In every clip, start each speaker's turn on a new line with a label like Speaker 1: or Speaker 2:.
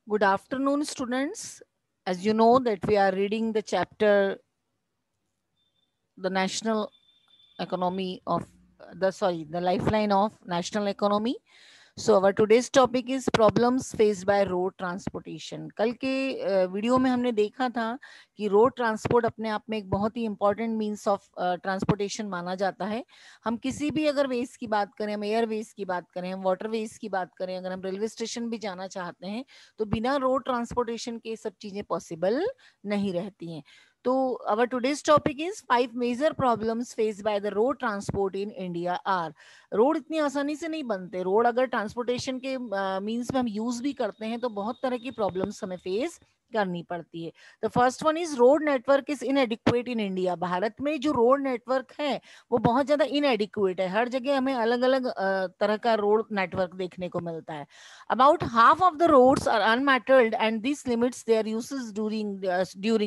Speaker 1: Good afternoon, students. As you know that we are reading the chapter, the national economy of the lifeline of national economy. So our today's topic is problems faced by road transportation. कल के video में हमने देखा था कि road transport अपने आप में एक बहुत ही इंपॉर्टेंट मींस ऑफ ट्रांसपोर्टेशन माना जाता है. हम किसी भी अगर वेज की बात करें, हम एयर वेज की बात करें, हम वाटर वेज की बात करें, अगर हम रेलवे स्टेशन भी जाना चाहते हैं तो बिना रोड ट्रांसपोर्टेशन के सब चीजें पॉसिबल नहीं रहती हैं. तो our today's topic is 5 major problems faced by the road transport in India are. Road इतनी आसानी से नहीं बनते. रोड अगर ट्रांसपोर्टेशन के मींस में हम यूज भी करते हैं तो बहुत तरह की प्रॉब्लम्स हमें फेस करनी पड़ती है. The first one is road network is इनएडिक्वेट in India. Bharat में जो रोड नेटवर्क है वो बहुत ज्यादा इनएडिक्वेट है. हर जगह हमें अलग अलग तरह का रोड नेटवर्क देखने को मिलता है. About half of the roads are unmetalled and this limits their uses during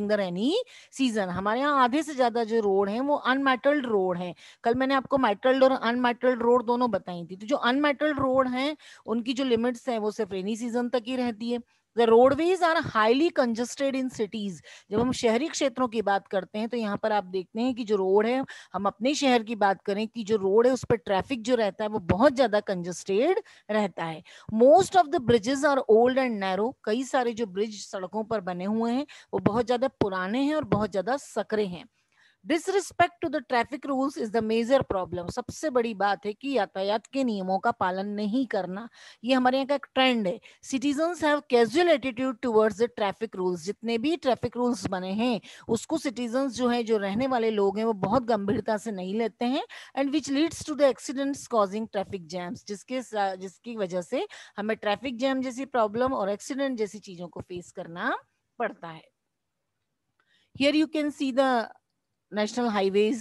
Speaker 1: the rainy season. हमारे यहाँ आधे से ज्यादा जो रोड हैं वो अनमेटल्ड रोड हैं. कल मैंने आपको मेटल्ड और अनमेटल्ड रोड दोनों बताई थी. तो जो अनमेटल्ड रोड हैं उनकी जो लिमिट्स हैं वो सिर्फ रेनी सीजन तक ही रहती है. The roadways are highly congested in cities. जब हम शहरी क्षेत्रों की बात करते हैं तो यहाँ पर आप देखते हैं कि जो रोड है, हम अपने शहर की बात करें कि जो रोड है उस पर ट्रैफिक जो रहता है वो बहुत ज्यादा कंजस्टेड रहता है. Most of the bridges are old and narrow. कई सारे जो ब्रिज सड़कों पर बने हुए हैं वो बहुत ज्यादा पुराने हैं और बहुत ज्यादा सकरे हैं. Disrespect to the traffic rules is the major problem. सबसे बड़ी बात है कि यातायात के नियमों का पालन नहीं करना. ये हमारे यहाँ का एक ट्रेंड है. Citizens have casual attitude towards the traffic rules. जितने भी ट्रैफिक रूल्स बने हैं उसको सिटीजन्स जो है, जो रहने वाले लोग हैं, वो बहुत गंभीरता से नहीं लेते हैं. And which leads to the accidents causing traffic jams. जिसकी वजह से हमें ट्रैफिक जैम जैसी प्रॉब्लम और एक्सीडेंट जैसी चीजों को फेस करना पड़ता है. Here you can see the national highways,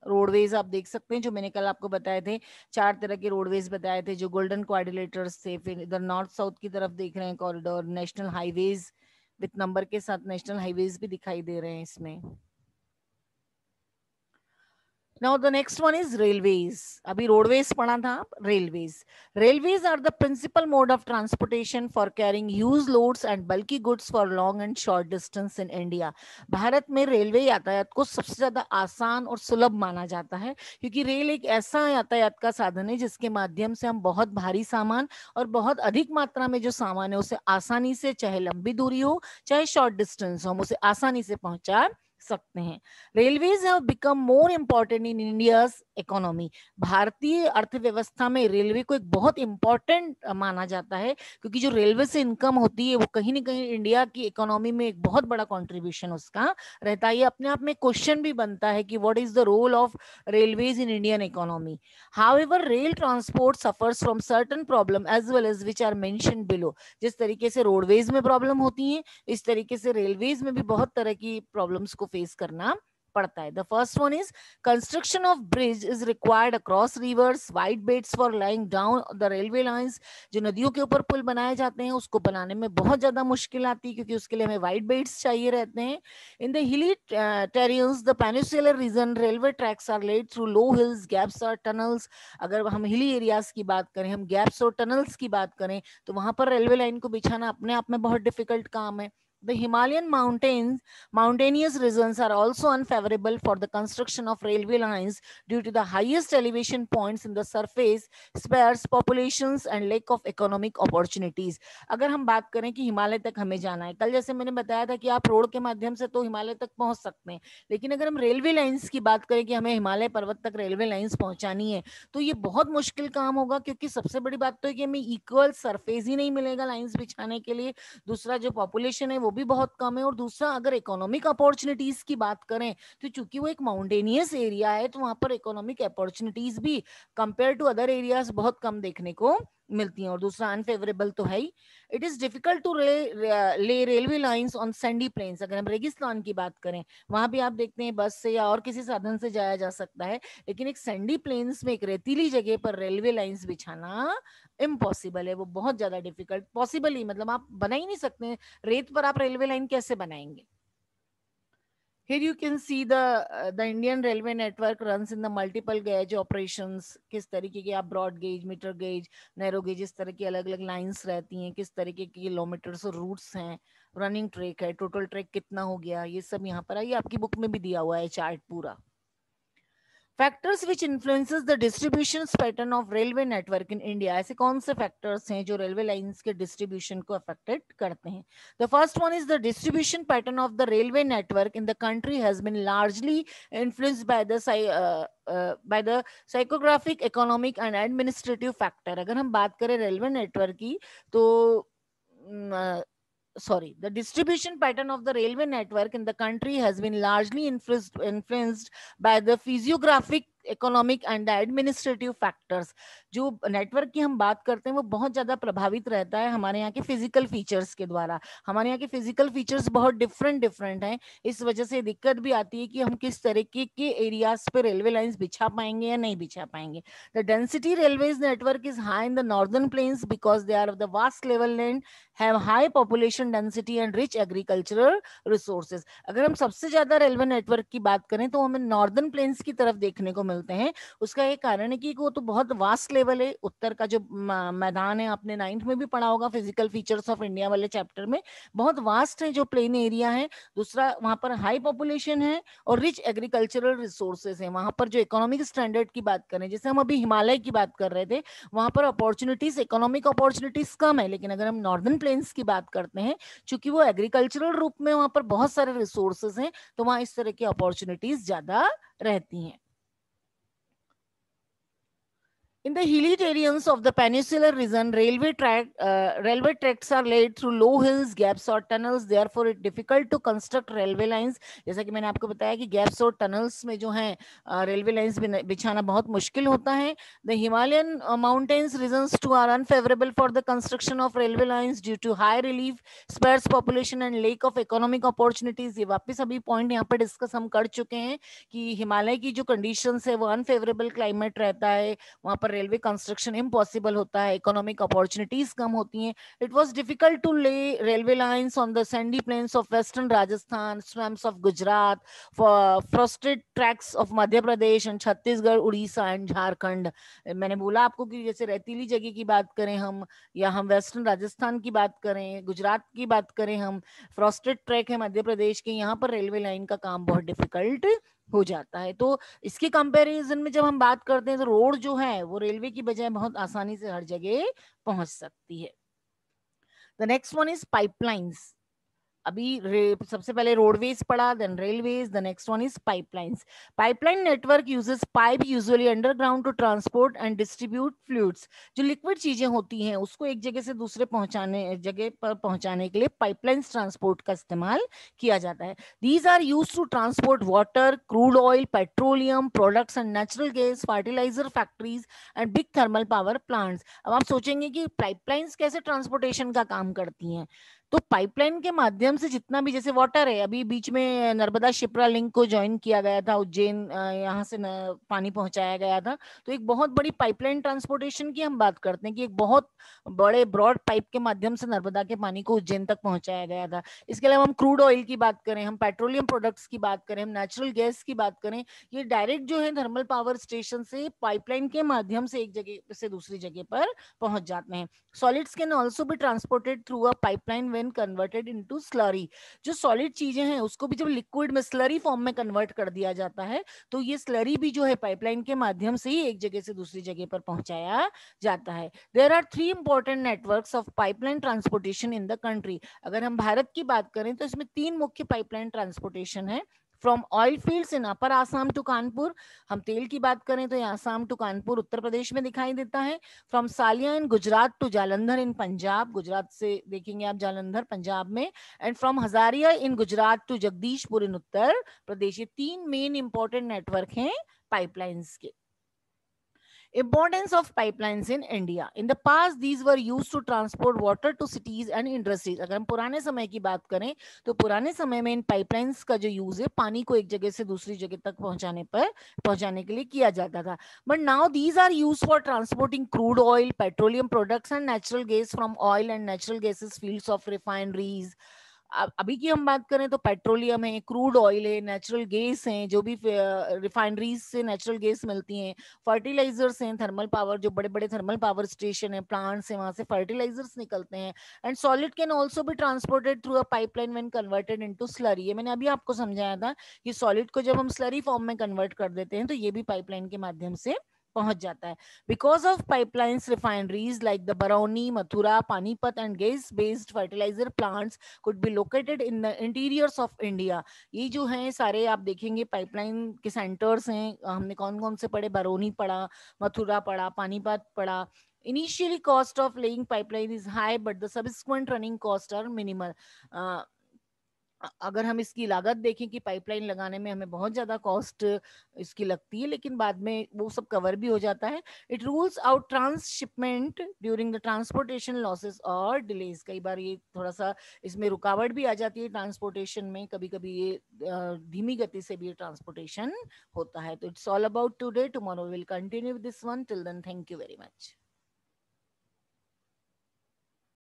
Speaker 1: roadways आप देख सकते हैं जो मैंने कल आपको बताए थे. 4 तरह के रोडवेज बताए थे जो गोल्डन क्वाड्रिलेटर्स थे. फिर इधर नॉर्थ साउथ की तरफ देख रहे हैं corridor, national highways with number के साथ नेशनल हाईवेज भी दिखाई दे रहे हैं इसमें. Now the next one is railways. अभी roadways पढ़ा था. Railways. Railways are the principal mode of transportation for carrying huge loads and bulky goods for long and short distance in India. Bharat में railway यातायात को सबसे ज्यादा आसान और सुलभ माना जाता है क्योंकि रेल एक ऐसा यातायात का साधन है जिसके माध्यम से हम बहुत भारी सामान और बहुत अधिक मात्रा में जो सामान है उसे आसानी से, चाहे लंबी दूरी हो चाहे शॉर्ट डिस्टेंस हो, हम उसे आसानी से पहुंचा सकते हैं. Railways have become more important in India's economy. भारतीय अर्थव्यवस्था में रेलवे को एक बहुत इंपॉर्टेंट माना जाता है क्योंकि जो रेलवे से इनकम होती है वो कहीं ना कहीं इंडिया की इकोनॉमी में एक बहुत बड़ा कंट्रीब्यूशन उसका रहता है. ये अपने आप में क्वेश्चन भी बनता है कि what is the role of railways in Indian economy. However rail transport suffers from certain problem as well as which are mentioned below. जिस तरीके से रोडवेज में प्रॉब्लम होती है इस तरीके से रेलवेज में भी बहुत तरह की प्रॉब्लम्स को फेस करना पड़ता है. The first one is construction of bridge is required across reverse. Wide beds for lying down the railway lines. जो नदियों के ऊपर पुल बनाए जाते हैं उसको बनाने में बहुत ज्यादा मुश्किल आती है क्योंकि उसके लिए हमें वाइड बेड्स चाहिए रहते हैं. In the hilly terrains the peninsular region railway tracks are laid through low hills, gaps और टनल्स. अगर हम हिली एरियाज की बात करें, हम गैप्स और टनल्स की बात करें तो वहां पर रेलवे लाइन को बिछाना अपने आप में बहुत डिफिकल्ट काम है. The Himalayan mountainous regions are also unfavorable for the construction of railway lines due to the highest elevation points in the surface, sparse populations and lack of economic opportunities. अगर हम बात करें कि हिमालय तक हमें जाना है, कल जैसे मैंने बताया था कि आप रोड के माध्यम से तो हिमालय तक पहुंच सकते हैं, लेकिन अगर हम रेलवे लाइंस की बात करें कि हमें हिमालय पर्वत तक रेलवे लाइंस पहुंचानी है तो ये बहुत मुश्किल काम होगा क्योंकि सबसे बड़ी बात तो है कि हमें इक्वल सरफेस ही नहीं मिलेगा लाइंस बिछाने के लिए. दूसरा जो पॉपुलेशन है वो भी बहुत कम है. और दूसरा अगर इकोनॉमिक अपॉर्चुनिटीज की बात करें तो चूंकि वो एक माउंटेनियस एरिया है तो वहां पर इकोनॉमिक अपॉर्चुनिटीज भी कंपेयर टू अदर एरियाज बहुत कम देखने को मिलती हैं. और दूसरा अनफेवरेबल तो है ही. It is difficult to lay railway lines on sandy plains. अगर हम रेगिस्तान की बात करें वहां भी आप देखते हैं बस से या और किसी साधन से जाया जा सकता है, लेकिन एक सैंडी प्लेन्स में एक रेतीली जगह पर रेलवे लाइंस बिछाना इम्पॉसिबल है. वो बहुत ज्यादा डिफिकल्ट, पॉसिबल ही मतलब आप बना ही नहीं सकते. रेत पर आप रेलवे लाइन कैसे बनाएंगे. Here you can see the Indian railway network runs in the multiple gauge operations. किस तरीके के आप broad gauge, metre gauge, narrow gauge, इस तरह की अलग अलग लाइंस रहती हैं, किस तरीके के किलोमीटर्स और रूट्स हैं, रनिंग ट्रैक है, टोटल ट्रैक कितना हो गया, ये सब यहाँ पर है। ये आपकी बुक में भी दिया हुआ है चार्ट पूरा। Factors which influences the distribution pattern of railway network in India. ऐसे कौन से फैक्टर्स हैं जो रेलवे लाइंस के डिस्ट्रीब्यूशन को अफेक्टेड करते हैं? The first one is the distribution pattern of the railway network in the country has been largely influenced by the psychographic, economic and administrative factor. अगर हम बात करें रेलवे नेटवर्क की तो the distribution pattern of the railway network in the country has been largely influenced by the physiographic, economic and administrative factors. जो network की हम बात करते हैं वो बहुत ज्यादा प्रभावित रहता है हमारे यहाँ के फिजिकल फीचर्स के द्वारा। हमारे यहाँ के फिजिकल फीचर्स बहुत डिफरेंट हैं, इस वजह से दिक्कत भी आती है कि हम किस तरीके के एरियाज पे रेलवे लाइंस बिछा पाएंगे या नहीं बिछा पाएंगे। The density railways network is high in the northern plains because they are of the vast level land, have high population density and rich agricultural resources. अगर हम सबसे ज्यादा रेलवे नेटवर्क की बात करें तो हमें नॉर्दर्न प्लेन्स की तरफ देखने को मिलते हैं। उसका एक कारण है कि वो तो बहुत वास्ट लेवल है। उत्तर का जो मैदान है, आपने 9th में भी पढ़ा होगा फिजिकल फीचर्स ऑफ इंडिया वाले चैप्टर में, बहुत वास्ट है जो प्लेन एरिया है। दूसरा, वहां पर हाई पॉपुलेशन है और रिच एग्रीकल्चरल रिसोर्सेज है। वहां पर जो इकोनॉमिक स्टैंडर्ड की बात करें, जैसे हम अभी हिमालय की बात कर रहे थे, वहां पर अपॉर्चुनिटीज, इकोनॉमिक अपॉर्चुनिटीज कम है। लेकिन अगर हम नॉर्दर्न प्लेन्स की बात करते हैं, चूंकि वो एग्रीकल्चरल रूप में वहां पर बहुत सारे रिसोर्सेज हैं, तो वहां इस तरह की अपॉर्चुनिटीज ज्यादा रहती हैं। In the hilly terrains of the peninsular region, railway tracks are laid through low hills, gaps or tunnels. Therefore, it's difficult to construct railway lines. जैसा कि मैंने आपको बताया कि gaps और tunnels में जो है railway lines बिछाना बहुत मुश्किल होता है. The Himalayan mountains regions too are unfavorable for the construction of railway lines due to high relief, sparse population and lack of economic opportunities. ये वापस अभी पॉइंट यहाँ पर डिस्कस हम कर चुके हैं कि हिमालय की जो कंडीशंस है वो अनफेवरेबल क्लाइमेट रहता है, वहां पर रेलवे कंस्ट्रक्शन इम्पॉसिबल होता है, इकोनॉमिक अपॉर्चुनिटीज कम होती हैं. It was difficult to lay railway lines on the sandy plains of western Rajasthan, swamps of Gujarat, frosted tracks of Madhya Pradesh and Chhattisgarh, Orissa and Jharkhand. मैंने बोला आपको कि जैसे रेतीली जगह की बात करें हम, या हम वेस्टर्न राजस्थान की बात करें, गुजरात की बात करें हम, फ्रॉस्टेड ट्रैक है मध्य प्रदेश के, यहाँ पर रेलवे लाइन का काम बहुत डिफिकल्ट हो जाता है. तो इसके कंपैरिजन में जब हम बात करते हैं तो रोड जो है वो रेलवे की बजाय बहुत आसानी से हर जगह पहुंच सकती है. The next one is pipelines. अभी सबसे पहले रोडवेज पढ़ा, then railways, the next one is pipelines. Pipeline network uses pipe usually underground to transport and distribute fluids. जो लिक्विड चीजें होती हैं उसको एक जगह से दूसरे जगह पर पहुंचाने के लिए पाइपलाइंस ट्रांसपोर्ट का इस्तेमाल किया जाता है. These are use to transport water, crude oil, petroleum products and natural gas, fertiliser factories and big thermal power plants. अब आप सोचेंगे कि पाइपलाइंस कैसे ट्रांसपोर्टेशन का काम करती हैं. तो पाइपलाइन के माध्यम से जितना भी, जैसे वाटर है, अभी बीच में नर्मदा शिप्रा लिंक को ज्वाइन किया गया था, उज्जैन यहाँ से पानी पहुंचाया गया था. तो एक बहुत बड़ी पाइपलाइन ट्रांसपोर्टेशन की हम बात करते हैं कि एक बहुत बड़े ब्रॉड पाइप के माध्यम से नर्मदा के पानी को उज्जैन तक पहुंचाया गया था. इसके अलावा हम क्रूड ऑयल की बात करें, हम पेट्रोलियम प्रोडक्ट्स की बात करें, हम नेचुरल गैस की बात करें, ये डायरेक्ट जो है थर्मल पावर स्टेशन से पाइपलाइन के माध्यम से एक जगह से दूसरी जगह पर पहुंच जाते हैं. Solids can also be transported through a pipeline when converted into slurry. जो सॉलिड चीजें हैं उसको भी जब लिक्विड में स्लरी फॉर्म में कन्वर्ट कर दिया जाता है तो ये स्लरी भी जो है पाइपलाइन के माध्यम से ही एक जगह से दूसरी जगह पर पहुंचाया जाता है. There are 3 important networks of pipeline transportation in the country. अगर हम भारत की बात करें तो इसमें 3 मुख्य पाइपलाइन ट्रांसपोर्टेशन है. From oil fields in upper Assam to Kanpur, हम तेल की बात करें तो आसाम टू कानपुर उत्तर प्रदेश में दिखाई देता है. From Salaya in Gujarat to Jalandhar in Punjab, Gujarat से देखेंगे आप जालंधर पंजाब में. And from Hazira in Gujarat to Jagdishpur in Uttar Pradesh. ये 3 मेन इंपॉर्टेंट नेटवर्क हैं पाइपलाइंस के. Importance of pipelines in India. In the past, these were used to transport water to cities and industries. अगर हम पुराने समय की बात करें तो पुराने समय में इन पाइपलाइंस का जो यूज है पानी को एक जगह से दूसरी जगह तक पहुंचाने के लिए किया जाता था. But now these are used for transporting crude oil, petroleum products and natural gas from oil and natural gases fields of refineries, अभी की हम बात करें तो पेट्रोलियम है, क्रूड ऑयल है, नेचुरल गैस हैं, जो भी रिफाइनरीज से नेचुरल गैस मिलती हैं, फर्टिलाइजर्स हैं, थर्मल पावर, जो बड़े बड़े थर्मल पावर स्टेशन है, प्लांट्स हैं, वहां से फर्टिलाइजर्स निकलते हैं। And solid can also be transported through a pipeline when converted into slurry. ये मैंने अभी आपको समझाया था कि सॉलिड को जब हम स्लरी फॉर्म में कन्वर्ट कर देते हैं तो ये भी पाइपलाइन के माध्यम से पहुंच जाता है। Because of pipelines, refineries like the Barauni, Mathura, Panipat and gas based fertiliser plants could be located in the interiors of India. ये जो हैं सारे आप देखेंगे पाइपलाइन के सेंटर्स हैं, हमने कौन कौन से पढ़े, बरौनी पढ़ा, मथुरा पढ़ा, पानीपत पढ़ा। Initially, cost of laying pipeline is high, but the subsequent running costs are minimal. अगर हम इसकी लागत देखें कि पाइपलाइन लगाने में हमें बहुत ज्यादा कॉस्ट इसकी लगती है, लेकिन बाद में वो सब कवर भी हो जाता है। It rules out transshipment during the transportation losses और डिलेज। कई बार ये थोड़ा सा इसमें रुकावट भी आ जाती है ट्रांसपोर्टेशन में, कभी कभी ये धीमी गति से भी ट्रांसपोर्टेशन होता है। तो it's all about today, tomorrow will continue this one, till then thank you very much.